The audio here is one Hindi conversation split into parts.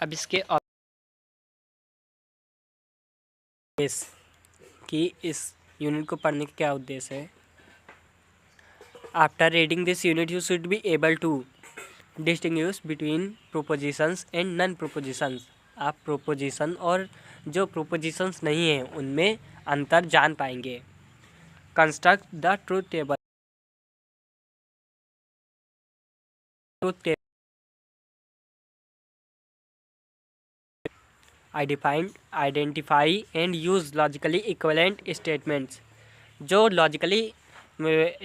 अब इसके कि इस यूनिट को पढ़ने का क्या उद्देश्य है। After reading this unit you should be able to distinguish between propositions and non propositions. आप प्रोपोजिशन और जो प्रोपोजिशंस नहीं हैं उनमें अंतर जान पाएंगे। Construct the truth table. Identify and use logically equivalent statements. जो लॉजिकली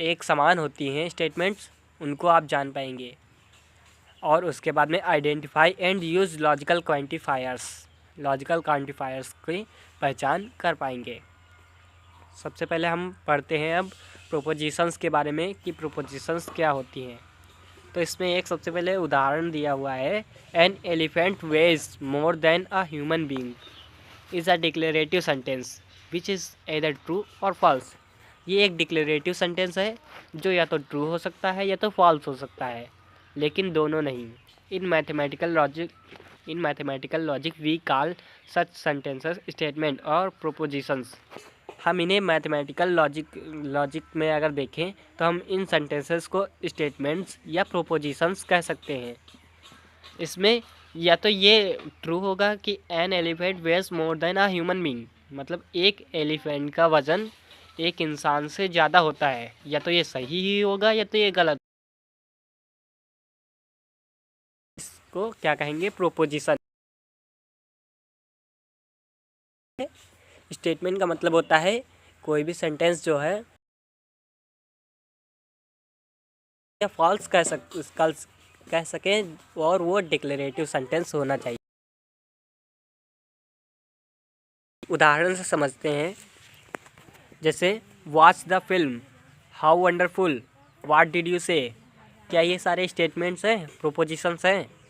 एक समान होती हैं स्टेटमेंट्स उनको आप जान पाएंगे। और उसके बाद में identify and use logical quantifiers. Logical quantifiers की पहचान कर पाएंगे। सबसे पहले हम पढ़ते हैं अब प्रोपोजिशंस के बारे में कि प्रोपोजिशंस क्या होती हैं। तो इसमें एक सबसे पहले उदाहरण दिया हुआ है, an elephant weighs more than a human being is a declarative sentence which is either true or false. ये एक डिक्लेरेटिव सेंटेंस है जो या तो ट्रू हो सकता है या तो फॉल्स हो सकता है, लेकिन दोनों नहीं। In mathematical logic we call such sentences statement or propositions. हम इन्हें मैथमेटिकल लॉजिक में अगर देखें तो हम इन सेंटेंसेस को स्टेटमेंट्स या प्रोपोजिशंस कह सकते हैं। इसमें या तो ये ट्रू होगा कि an elephant weighs more than a human being, मतलब एक एलिफेंट का वज़न एक इंसान से ज़्यादा होता है, या तो ये सही ही होगा या तो ये गलत। इसको क्या कहेंगे, प्रोपोजिशन। स्टेटमेंट का मतलब होता है कोई भी सेंटेंस जो है या फॉल्स कह सकें और वो डिक्लेरेटिव सेंटेंस होना चाहिए। उदाहरण से समझते हैं, जैसे watch the film, how wonderful, what did you से। क्या ये सारे स्टेटमेंट्स हैं, प्रोपोजिशंस हैं?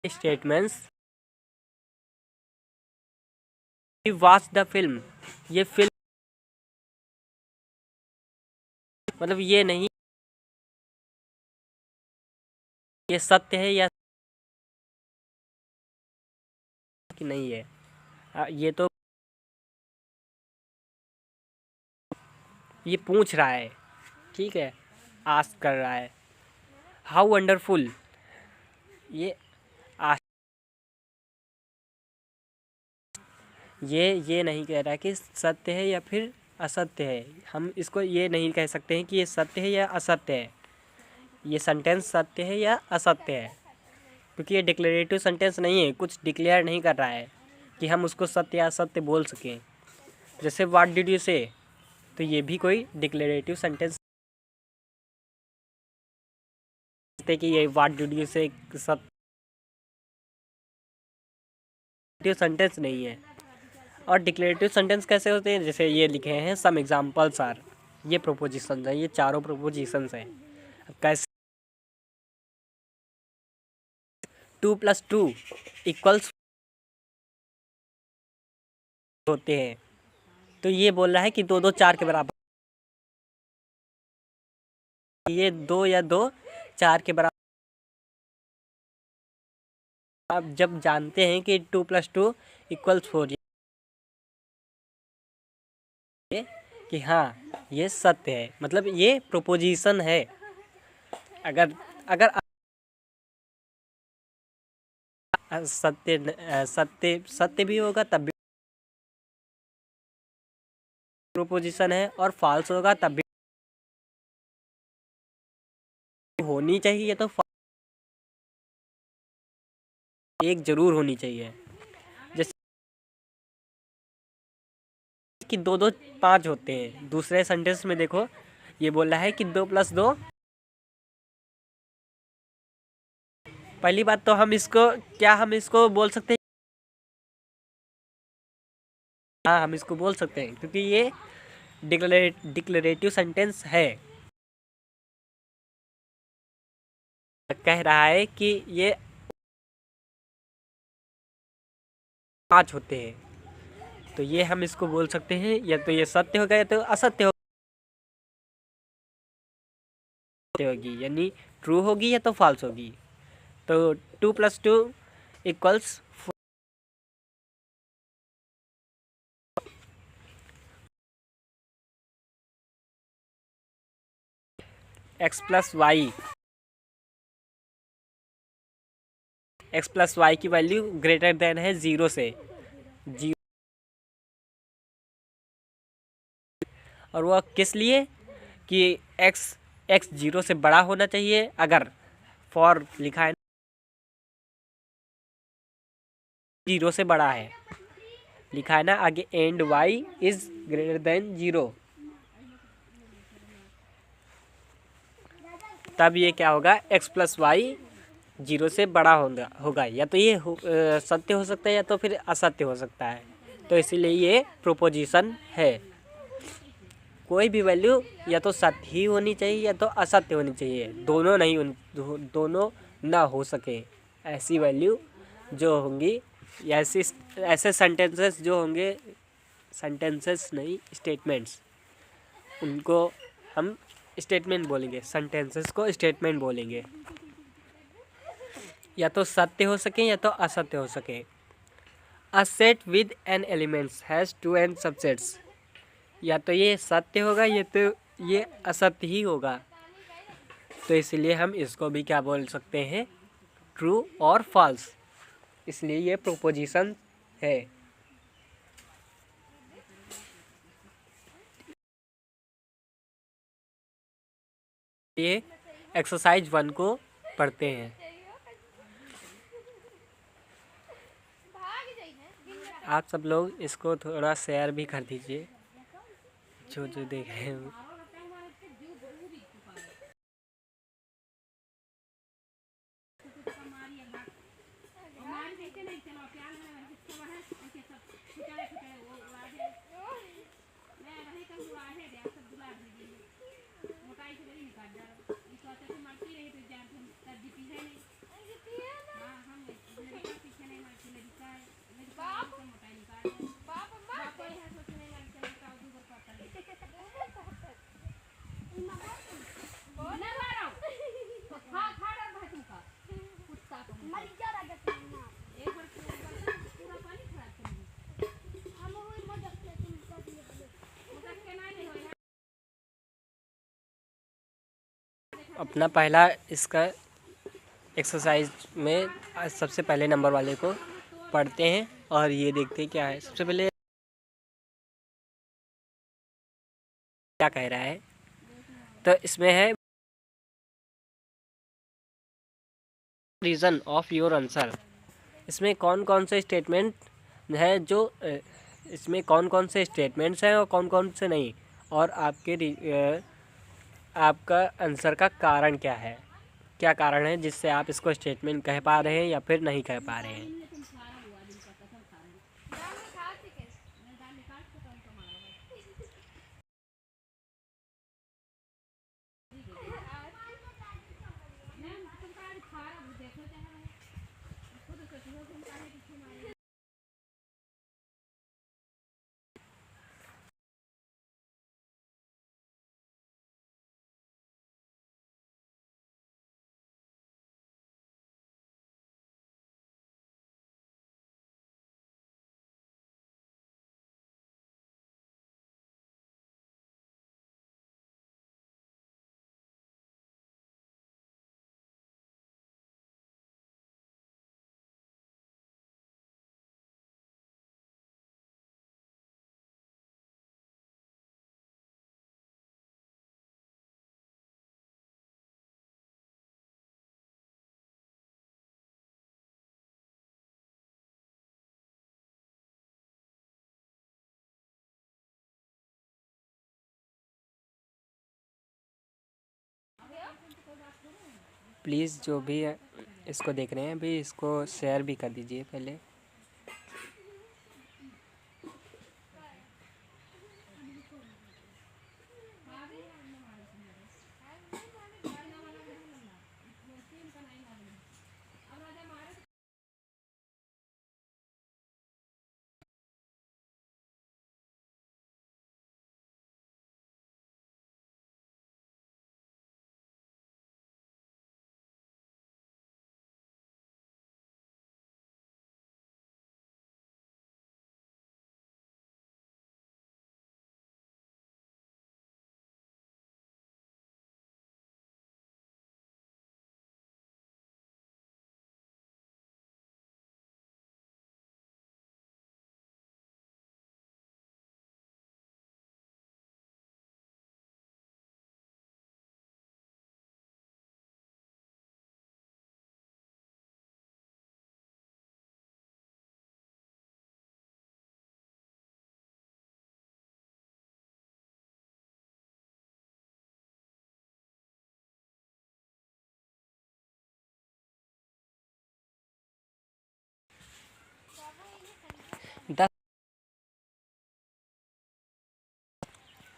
स्टेटमेंट्स। वॉच द फिल्म, ये फिल्म मतलब ये नहीं ये सत्य है या कि नहीं है। ये तो ये पूछ रहा है, ठीक है, आस्क कर रहा है। हाउ वंडरफुल, ये ये नहीं कह रहा कि सत्य है या फिर असत्य है। हम इसको ये नहीं कह सकते हैं कि ये सत्य है या असत्य है, ये सेंटेंस सत्य है या असत्य है, क्योंकि ये डिक्लेरेटिव सेंटेंस नहीं है, कुछ डिक्लेयर नहीं कर रहा है कि हम उसको सत्य या असत्य बोल सकें। जैसे व्हाट डिड यू से, तो ये भी कोई डिक्लेरेटिव सेंटेंस कि ये व्हाट डिड यू से सत्य सेंटेंस नहीं है। और डिक्लेरेटिव सेंटेंस कैसे होते हैं, जैसे ये लिखे हैं सम एग्जांपल्स आर, ये प्रोपोजिशंस हैं, ये चारों प्रोपोजिशंस हैं। कैसे 2+2 इक्वल्स होते हैं, तो ये बोल रहा है कि 2 2 4 के बराबर, ये 2 या 2 4 के बराबर। आप जब जानते हैं कि 2+2 इक्वल्स 4, कि हाँ ये सत्य है, मतलब ये प्रोपोजिशन है। अगर अगर सत्य भी होगा तब भी प्रोपोजिशन है, और फॉल्स होगा तब भी होनी चाहिए, तो एक जरूर होनी चाहिए। जैसे कि 2 2 5 होते हैं, दूसरे सेंटेंस में देखो ये बोल रहा है कि 2+2। पहली बात तो हम इसको बोल सकते हैं, हाँ हम इसको बोल सकते हैं, क्योंकि ये डिक्लेरेटिव सेंटेंस है। कह रहा है कि ये 5 होते हैं, तो ये हम इसको बोल सकते हैं या तो ये सत्य होगा या तो असत्य होगी, यानी ट्रू होगी या तो फॉल्स होगी। तो 2+2 इक्वल्स x+y, x+y की वैल्यू ग्रेटर देन है 0 से, और वह किस लिए कि x 0 से बड़ा होना चाहिए। अगर फॉर लिखा है 0 से बड़ा है, लिखा है ना आगे, and y is greater than 0, तब ये क्या होगा, x+y 0 से बड़ा होगा। या तो ये सत्य हो सकता है या तो फिर असत्य हो सकता है। तो इसीलिए ये प्रोपोजिशन है। कोई भी वैल्यू या तो सत्य ही होनी चाहिए या तो असत्य होनी चाहिए, दोनों नहीं दोनों ना हो सके। ऐसी वैल्यू जो होंगी, ऐसे सेंटेंसेस जो होंगे, सेंटेंसेस नहीं स्टेटमेंट्स, उनको हम स्टेटमेंट बोलेंगे, सेंटेंसेस को स्टेटमेंट बोलेंगे। या तो सत्य हो सके या तो असत्य हो सके। A set with n elements has 2 n subsets. या तो ये सत्य होगा या तो ये असत्य ही होगा। तो इसलिए हम इसको भी क्या बोल सकते हैं, ट्रू और फॉल्स। इसलिए ये प्रोपोजिशन है। ये एक्सरसाइज 1 को पढ़ते हैं। आप सब लोग इसको थोड़ा शेयर भी कर दीजिए, जो जो देख रहे हैं। अपना पहला इसका एक्सरसाइज में सबसे पहले नंबर वाले को पढ़ते हैं और ये देखते हैं क्या है। सबसे पहले क्या कह रहा है, तो इसमें है रीज़न ऑफ योर आंसर। इसमें कौन कौन से स्टेटमेंट है, जो इसमें कौन कौन से स्टेटमेंट्स हैं और कौन कौन से नहीं, और आपका आंसर का कारण क्या है, क्या कारण है जिससे आप इसको स्टेटमेंट कह पा रहे हैं या फिर नहीं कह पा रहे हैं। प्लीज़ जो भी इसको देख रहे हैं भी इसको शेयर भी कर दीजिए पहले।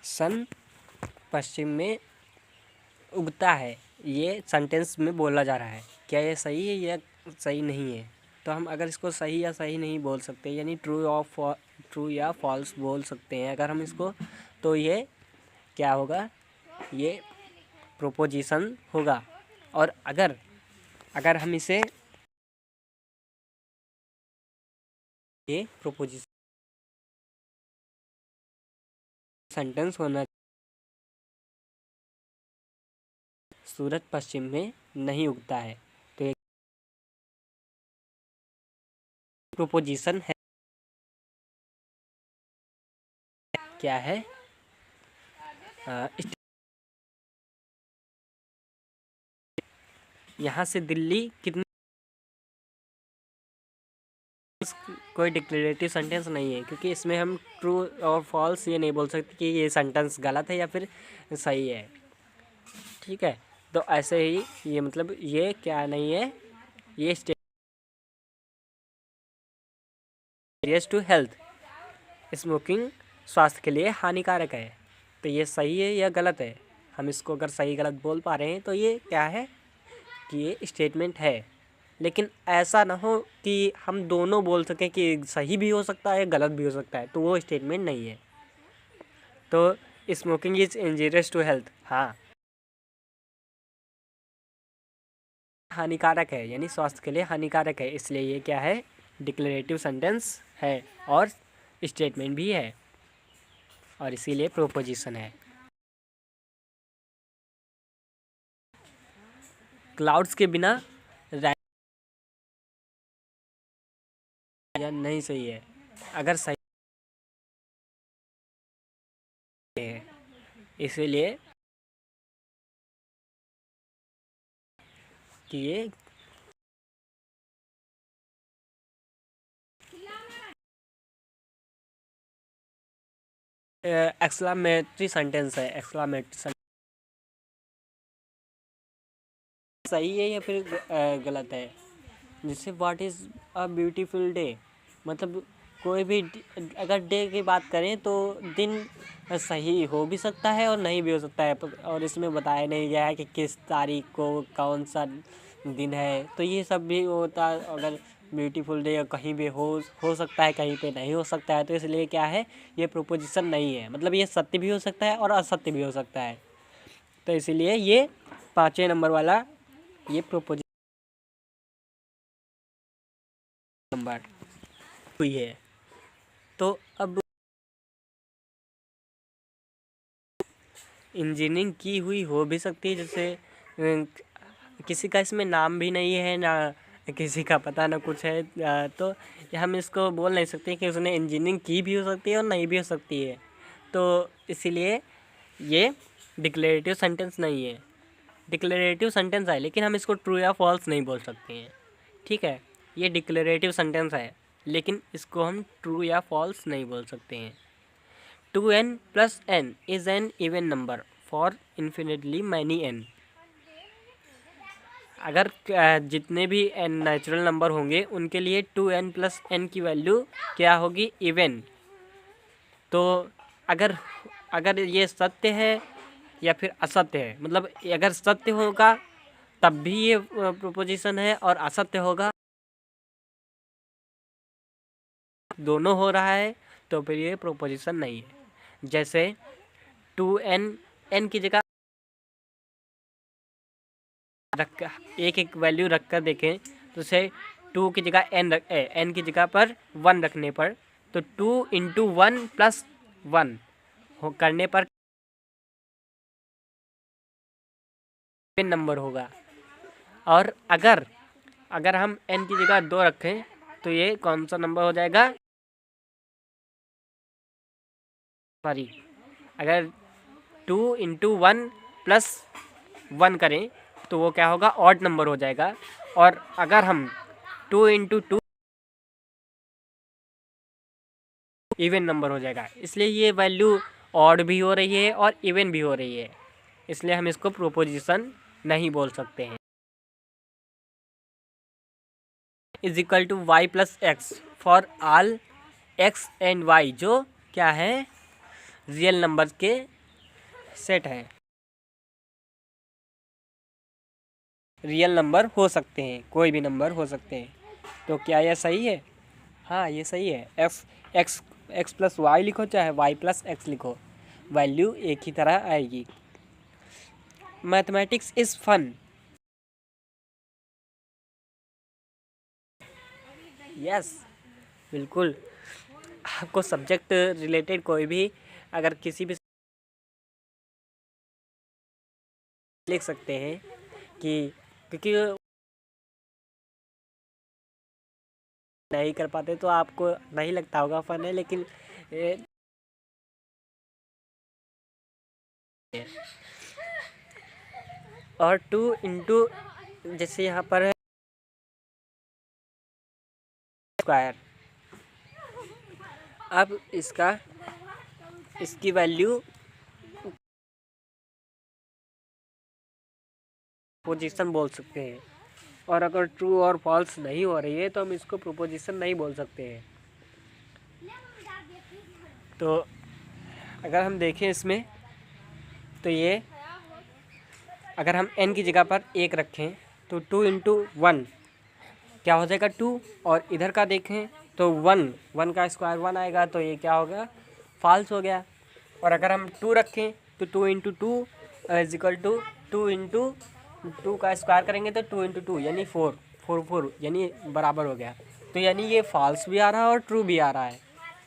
सन पश्चिम में उगता है, ये सेंटेंस में बोला जा रहा है। क्या ये सही है या सही नहीं है? तो हम अगर इसको सही या सही नहीं बोल सकते, यानी ट्रू या फॉल्स बोल सकते हैं अगर हम इसको, तो ये क्या होगा? ये प्रोपोजिशन होगा। और अगर हम इसे, ये प्रोपोजिशन सेंटेंस होना, सूरज पश्चिम में नहीं उगता है, तो ये प्रोपोजिशन है। क्या है? यहाँ से दिल्ली कितनी, कोई डिक्लेरेटिव सेंटेंस नहीं है, क्योंकि इसमें हम ट्रू और फॉल्स ये नहीं बोल सकते कि ये सेंटेंस गलत है या फिर सही है। ठीक है, तो ऐसे ही ये मतलब ये क्या नहीं है, ये सीरियस टू हेल्थ, स्मोकिंग स्वास्थ्य के लिए हानिकारक है। तो ये सही है या गलत है? हम इसको अगर सही गलत बोल पा रहे हैं तो ये क्या है कि ये स्टेटमेंट है। लेकिन ऐसा ना हो कि हम दोनों बोल सकें कि सही भी हो सकता है गलत भी हो सकता है, तो वो स्टेटमेंट नहीं है। तो smoking is injurious to health, हाँ, हानिकारक है, यानी स्वास्थ्य के लिए हानिकारक है, इसलिए ये क्या है? डिक्लेरेटिव सेंटेंस है और स्टेटमेंट भी है, और इसीलिए प्रोपोजिशन है। क्लाउड्स के बिना या नहीं सही है? अगर सही है, इसीलिए कि ये एक्सक्लामेटरी सेंटेंस है। एक्सक्लामेटरी सही है या फिर गलत है? जैसे what is a beautiful day, मतलब कोई भी अगर डे की बात करें तो दिन सही हो भी सकता है और नहीं भी हो सकता है, और इसमें बताया नहीं गया है कि किस तारीख को कौन सा दिन है। तो ये सब भी होता, अगर ब्यूटीफुल डे कहीं भी हो सकता है, कहीं पे नहीं हो सकता है, तो इसलिए क्या है, ये प्रोपोजिशन नहीं है। मतलब ये सत्य भी हो सकता है और असत्य भी हो सकता है, तो इसीलिए ये 5वें नंबर वाला ये प्रोपोजिशन नंबर हुई है। तो अब इंजीनियरिंग की हुई हो भी सकती है, जैसे किसी का इसमें नाम भी नहीं है ना, किसी का पता ना कुछ है, तो हम इसको बोल नहीं सकते कि उसने इंजीनियरिंग की भी हो सकती है और नहीं भी हो सकती है। तो इसीलिए ये डिक्लेरेटिव सेंटेंस नहीं है। डिक्लेरेटिव सेंटेंस है, लेकिन हम इसको ट्रू या फॉल्स नहीं बोल सकते हैं। ठीक है, ये डिक्लेरेटिव सेंटेंस है, लेकिन इसको हम ट्रू या फॉल्स नहीं बोल सकते हैं। 2n plus n is an even number for infinitely many n। अगर जितने भी n नेचुरल नंबर होंगे उनके लिए 2n plus n की वैल्यू क्या होगी? इवन। तो अगर अगर ये सत्य है या फिर असत्य है, मतलब अगर सत्य होगा तब भी ये प्रोपोजिशन है, और असत्य होगा दोनों हो रहा है तो फिर ये प्रोपोजिशन नहीं है। जैसे 2n, n की जगह रख, एक एक वैल्यू रख कर देखें तो उसे 2 की जगह n की जगह पर 1 रखने पर, तो 2 इंटू 1 प्लस 1 करने पर नंबर होगा। और अगर हम n की जगह 2 रखें तो ये कौन सा नंबर हो जाएगा? सॉरी, अगर 2 इंटू 1 प्लस 1 करें तो वो क्या होगा? ऑड नंबर हो जाएगा। और अगर हम 2 इंटू 2 इवन नंबर हो जाएगा। इसलिए ये वैल्यू ऑड भी हो रही है और इवन भी हो रही है, इसलिए हम इसको प्रोपोजिशन नहीं बोल सकते हैं। Is equal to y plus x for all x and y जो क्या है, रियल नंबर के सेट है, रियल नंबर हो सकते हैं, कोई भी नंबर हो सकते हैं। तो क्या यह सही है? हाँ, ये सही है। एक्स प्लस वाई लिखो चाहे वाई प्लस एक्स लिखो, वैल्यू एक ही तरह आएगी। Mathematics is fun. यस, बिल्कुल। आपको सब्जेक्ट रिलेटेड कोई भी अगर किसी भी लिख सकते हैं कि, क्योंकि नहीं कर पाते तो आपको नहीं लगता होगा फन है, लेकिन और 2 इंटू जैसे यहाँ पर है स्क्वायर, अब इसकी वैल्यू पोजीशन बोल सकते हैं, और अगर ट्रू और फॉल्स नहीं हो रही है तो हम इसको प्रोपोजिशन नहीं बोल सकते हैं। तो अगर हम देखें इसमें, तो ये अगर हम n की जगह पर 1 रखें तो 2 इंटू 1 क्या हो जाएगा 2, और इधर का देखें तो 1 का स्क्वायर 1 आएगा, तो ये क्या हो गया, फॉल्स हो गया। और अगर हम 2 रखें तो 2 into 2 is equal to 2 into 2 का स्क्वायर करेंगे तो 2 इंटू 2 यानी 4 यानी बराबर हो गया। तो यानी ये फॉल्स भी आ रहा है और ट्रू भी आ रहा है,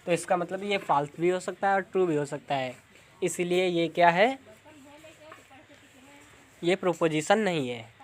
तो इसका मतलब ये फॉल्स भी हो सकता है और ट्रू भी हो सकता है, इसीलिए ये क्या है, ये प्रोपोजिशन नहीं है।